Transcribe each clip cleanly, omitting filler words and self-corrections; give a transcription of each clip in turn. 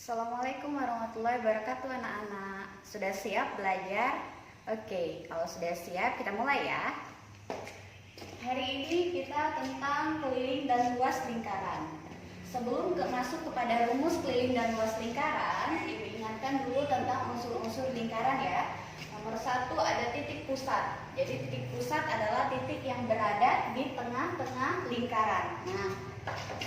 Assalamualaikum warahmatullahi wabarakatuh anak-anak. Sudah siap belajar? Oke, kalau sudah siap kita mulai ya. Hari ini kita tentang keliling dan luas lingkaran. Sebelum masuk kepada rumus keliling dan luas lingkaran, Ibu ingatkan dulu tentang unsur-unsur lingkaran ya. Nomor 1 ada titik pusat. Jadi titik pusat adalah titik yang berada di tengah-tengah lingkaran. Nah,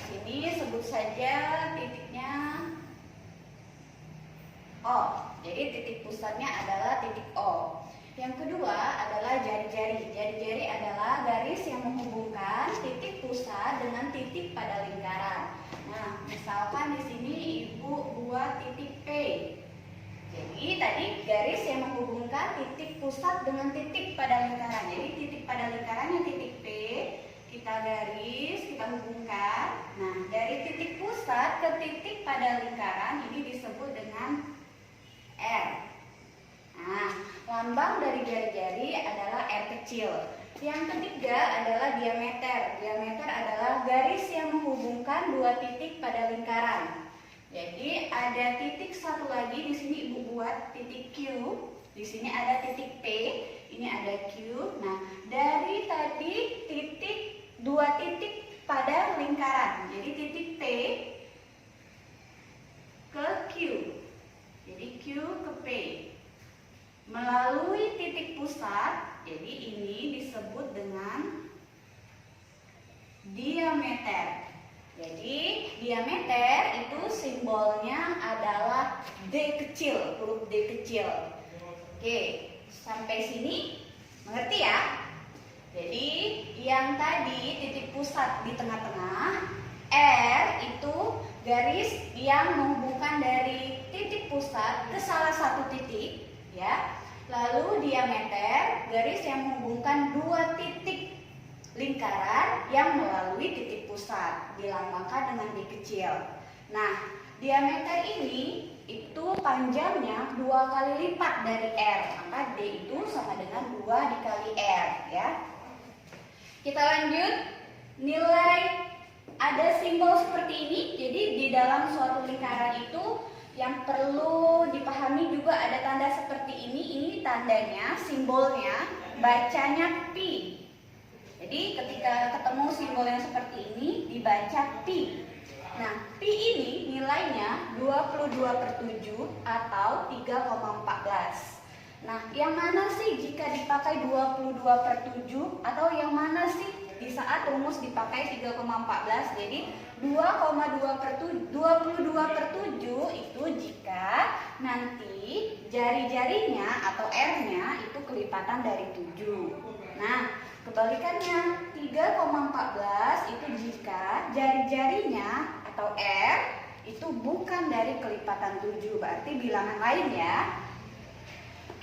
sini sebut saja titiknya O. Jadi titik pusatnya adalah titik O. Yang kedua adalah jari-jari. Jari-jari adalah garis yang menghubungkan titik pusat dengan titik pada lingkaran. Nah, misalkan di sini Ibu buat titik P. Jadi tadi garis yang menghubungkan titik pusat dengan titik pada lingkaran. Jadi titik pada lingkarannya titik P, kita garis, kita hubungkan. Nah, dari titik pusat ke titik pada lingkaran ini disebut dengan R. Nah, lambang dari jari-jari adalah R kecil. Yang ketiga adalah diameter. Diameter adalah garis yang menghubungkan dua titik pada lingkaran. Jadi ada titik satu lagi di sini Ibu buat titik Q. Di sini ada titik P, ini ada Q. Nah, dari tadi dua titik pada lingkaran. Jadi titik P ke Q. Jadi Q ke P. Melalui titik pusat, jadi ini disebut dengan diameter. Jadi diameter itu simbolnya adalah D kecil, huruf D kecil. Oke, sampai sini mengerti ya? Jadi yang tadi titik pusat di tengah-tengah, R itu garis yang menghubungkan dari titik pusat ke salah satu titik, ya. Lalu diameter, garis yang menghubungkan dua titik lingkaran yang melalui titik pusat, dilambangkan dengan D kecil. Nah, diameter ini itu panjangnya 2 kali lipat dari R, maka D itu sama dengan 2 dikali R, ya. Kita lanjut, nilai ada simbol seperti ini. Jadi di dalam suatu lingkaran itu yang perlu dipahami juga ada tanda seperti ini. Ini tandanya, simbolnya, bacanya pi. Jadi ketika ketemu simbol yang seperti ini dibaca pi. Nah, pi ini nilainya 22/7 atau 3,14. Nah, yang mana sih jika dipakai 22/7 atau yang mana sih di saat rumus dipakai 3,14? Jadi 22/7 itu jika nanti jari-jarinya atau R-nya itu kelipatan dari 7. Nah, kebalikannya 3,14 itu jika jari-jarinya atau R itu bukan dari kelipatan 7, berarti bilangan lain ya.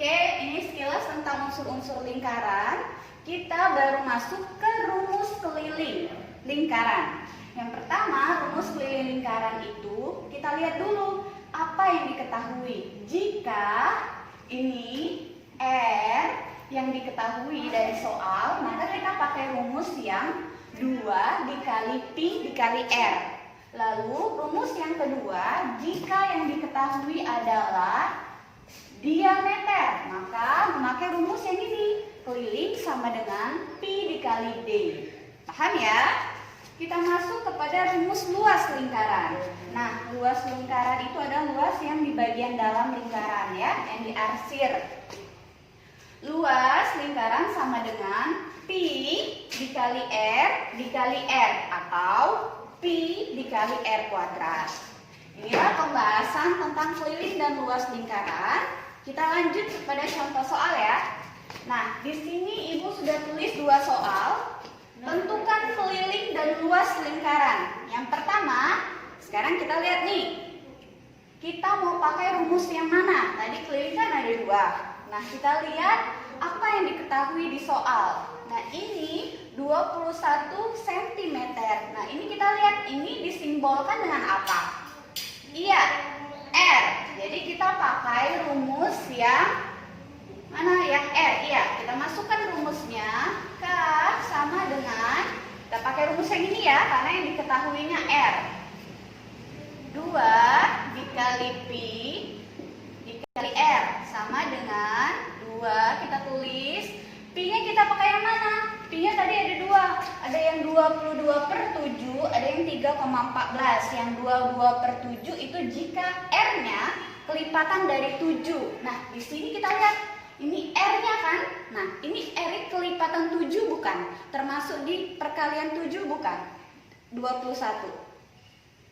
Oke, ini sekilas tentang unsur-unsur lingkaran. Kita baru masuk ke rumus keliling lingkaran. Yang pertama, rumus keliling lingkaran itu kita lihat dulu apa yang diketahui. Jika ini R yang diketahui dari soal, maka kita pakai rumus yang 2 dikali pi dikali R. Lalu rumus yang kedua, jika yang diketahui adalah diameter, maka memakai rumus yang ini, keliling sama dengan pi dikali D. Paham ya? Kita masuk kepada rumus luas lingkaran. Nah, luas lingkaran itu adalah luas yang di bagian dalam lingkaran ya, yang diarsir. Luas lingkaran sama dengan pi dikali R dikali R atau pi dikali R kuadrat. Inilah pembahasan tentang keliling dan luas lingkaran. Kita lanjut kepada contoh soal ya. Nah, di sini Ibu sudah tulis 2 soal. Tentukan keliling dan luas lingkaran. Yang pertama, sekarang kita lihat nih. Kita mau pakai rumus yang mana? Tadi keliling kan ada 2. Nah, kita lihat apa yang diketahui di soal. Nah, ini 21 cm. Nah, ini kita lihat, ini disimbolkan dengan apa? Iya, R. Jadi kita pakai rumus yang mana ya? R. Iya, kita masukkan rumusnya. K sama dengan, kita pakai rumus yang ini ya, karena yang diketahuinya R. 2 dikali R sama dengan 2, kita tulis. Pi-nya kita pakai yang mana? Pi-nya tadi ada 2. Ada yang 22/7, ada yang 3,14. Yang 22/7 itu jika R-nya kelipatan dari 7. Nah, di sini kita lihat ini R-nya kan? Nah, ini R kelipatan 7 bukan? Termasuk di perkalian 7 bukan? 21.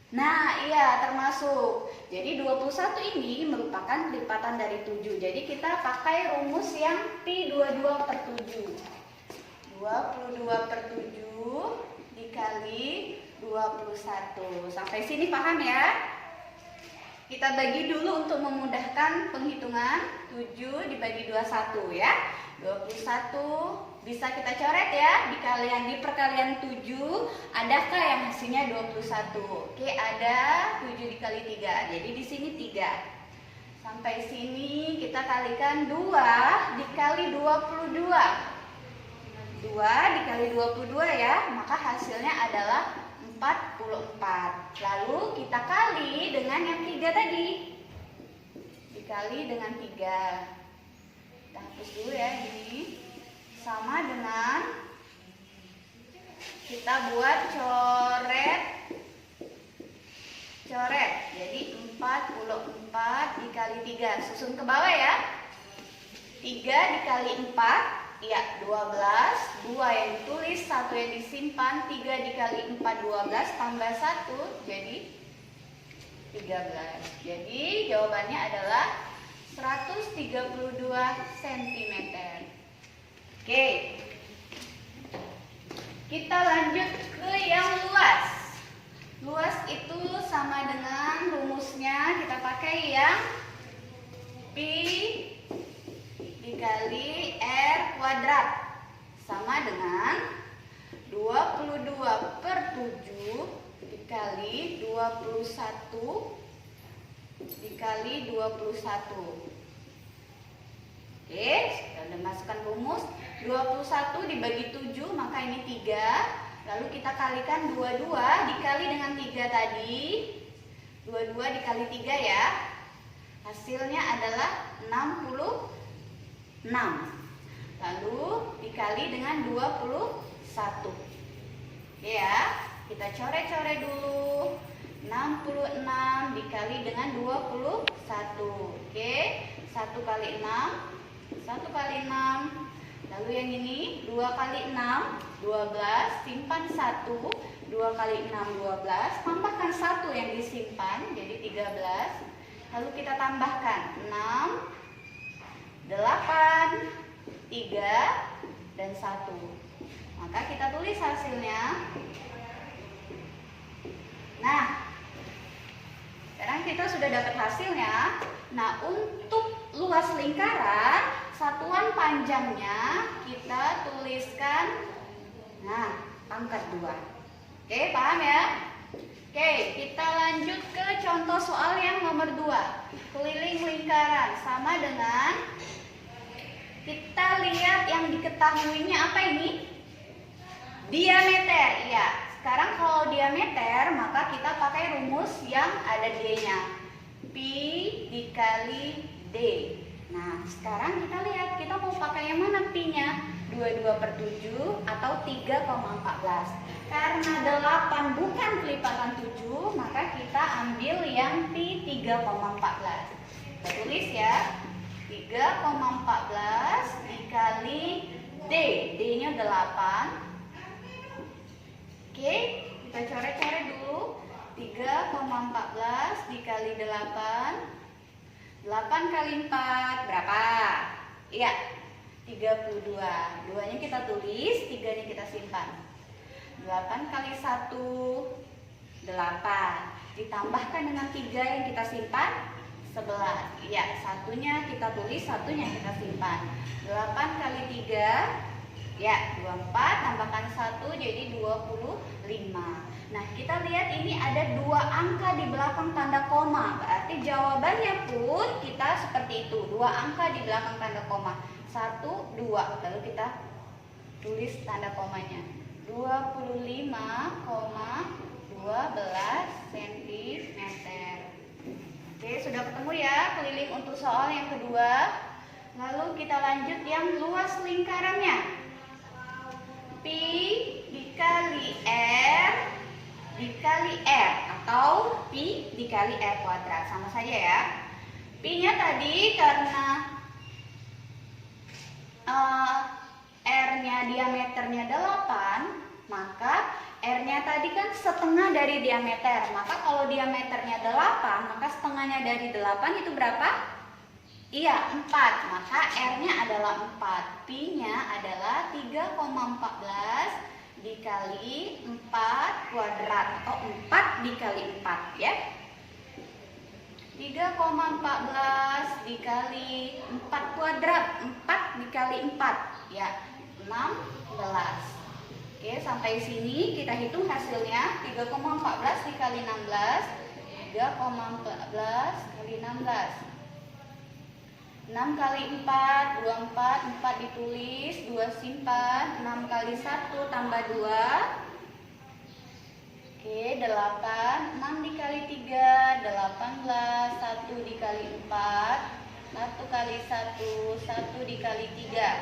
Nah, iya termasuk. Jadi 21 ini merupakan kelipatan dari 7. Jadi kita pakai rumus yang Pi 22/7. 22/7 dikali 21. Sampai sini paham ya? Kita bagi dulu untuk memudahkan penghitungan. 7 dibagi 21 ya. 21 bisa kita coret ya di perkalian 7. Adakah yang hasilnya 21? Oke, ada 7 dikali 3. Jadi di sini 3. Sampai sini kita kalikan 2 dikali 22. 2 dikali 22 ya, maka hasilnya adalah 44. Lalu kita kali dengan yang 3 tadi. Dikali dengan 3. Kita hapus dulu ya ini. Sama dengan kita buat coret. Jadi 44 dikali 3. Susun ke bawah ya. 3 dikali 4. Ya, 12, 2 yang ditulis, 1 yang disimpan, 3 dikali 4, 12, tambah 1, jadi 13. Jadi jawabannya adalah 132 cm. Oke, kita lanjut ke yang luas. Luas itu sama dengan rumusnya, kita pakai yang Pi dikali R kuadrat sama dengan 22/7 dikali 21 dikali 21. Oke, kita udah masukkan rumus. 21 dibagi 7 maka ini 3. Lalu kita kalikan 22 dikali dengan 3 tadi. 22 dikali 3 ya. Hasilnya adalah 66. Lalu dikali dengan 21. Oke ya, kita coret-coret dulu. 66 dikali dengan 21. Oke, 1 kali 6. 1 kali 6. Lalu yang ini 2 kali 6, 12. Simpan 1. 2 kali 6, 12. Tambahkan 1 yang disimpan, jadi 13. Lalu kita tambahkan 6, 8, 3, dan 1. Maka kita tulis hasilnya. Nah, sekarang kita sudah dapat hasilnya. Nah, untuk luas lingkaran, satuan panjangnya kita tuliskan, nah, pangkat 2. Oke, paham ya? Oke, kita lanjut ke contoh soal yang nomor 2. Keliling lingkaran sama dengan, kita lihat yang diketahuinya apa ini? Diameter. Ya, sekarang kalau diameter maka kita pakai rumus yang ada D-nya. Pi dikali D. Nah, sekarang kita lihat kita mau pakai yang mana Pi-nya? 22/7 atau 3,14. Karena 8 bukan kelipatan 7, maka kita ambil yang Pi 3,14. Kita tulis ya. 3,14 dikali D. D-nya 8. Oke, kita coret-coret dulu. 3,14 dikali 8. 8 kali 4 berapa? Iya, 32. 2-nya kita tulis, 3-nya kita simpan. 8 kali 1, 8. Ditambahkan dengan 3 yang kita simpan, 11. Iya, 1-nya kita tulis, 1-nya kita simpan. 8 kali 3, ya, 24. Tambahkan 1 jadi 25. Nah, kita lihat ini ada 2 angka di belakang tanda koma. Berarti jawabannya pun kita seperti itu. 2 angka di belakang tanda koma. 1, 2. Lalu kita tulis tanda komanya. 25,12 cm. Oke, sudah ketemu ya keliling untuk soal yang kedua. Lalu kita lanjut yang luas lingkarannya. Pi dikali R dikali R atau Pi dikali R kuadrat. Sama saja ya. Pi-nya tadi karena R-nya diameternya 8, maka R-nya tadi kan setengah dari diameter. Maka kalau diameternya 8, maka setengahnya dari 8 itu berapa? Iya, 4. Maka R-nya adalah 4. Pi-nya adalah 3,14 dikali 4 kuadrat atau 4 dikali 4 ya. 3,14 dikali 4 kuadrat, 4 dikali 4 ya, 16. Oke, sampai sini kita hitung hasilnya. 3,14 dikali 16, 3,14 kali 16, 6 kali 4, 24, 4 ditulis, 2 simpan, 6 kali 1 tambah 2. Oke, 8, 6 dikali 3, 18, 1 dikali 4, 1 kali 1, 1 dikali 3.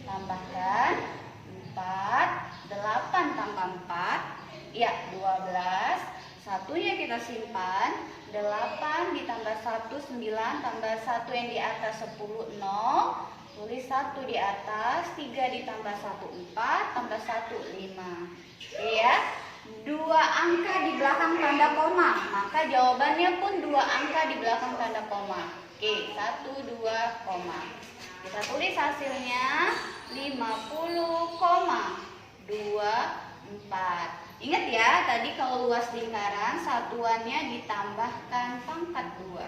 Tambahkan 4, 8 tambah 4, ya 12, satunya kita simpan, 8 ditambah 1, 9, tambah 1 yang di atas 10, 0, tulis 1 di atas, 3 ditambah 1, 4, tambah 1, 5. Oke ya, 2 angka di belakang tanda koma, maka jawabannya pun 2 angka di belakang tanda koma. Oke, 1, 2, koma. Kita tulis hasilnya 50,24. Ingat ya, tadi kalau luas lingkaran satuannya ditambahkan pangkat 2.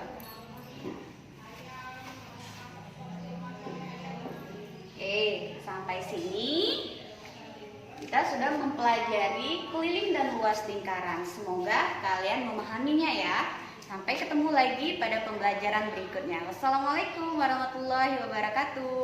Oke, sampai sini kita sudah mempelajari keliling dan luas lingkaran. Semoga kalian memahaminya ya. Sampai ketemu lagi pada pembelajaran berikutnya. Wassalamualaikum warahmatullahi wabarakatuh.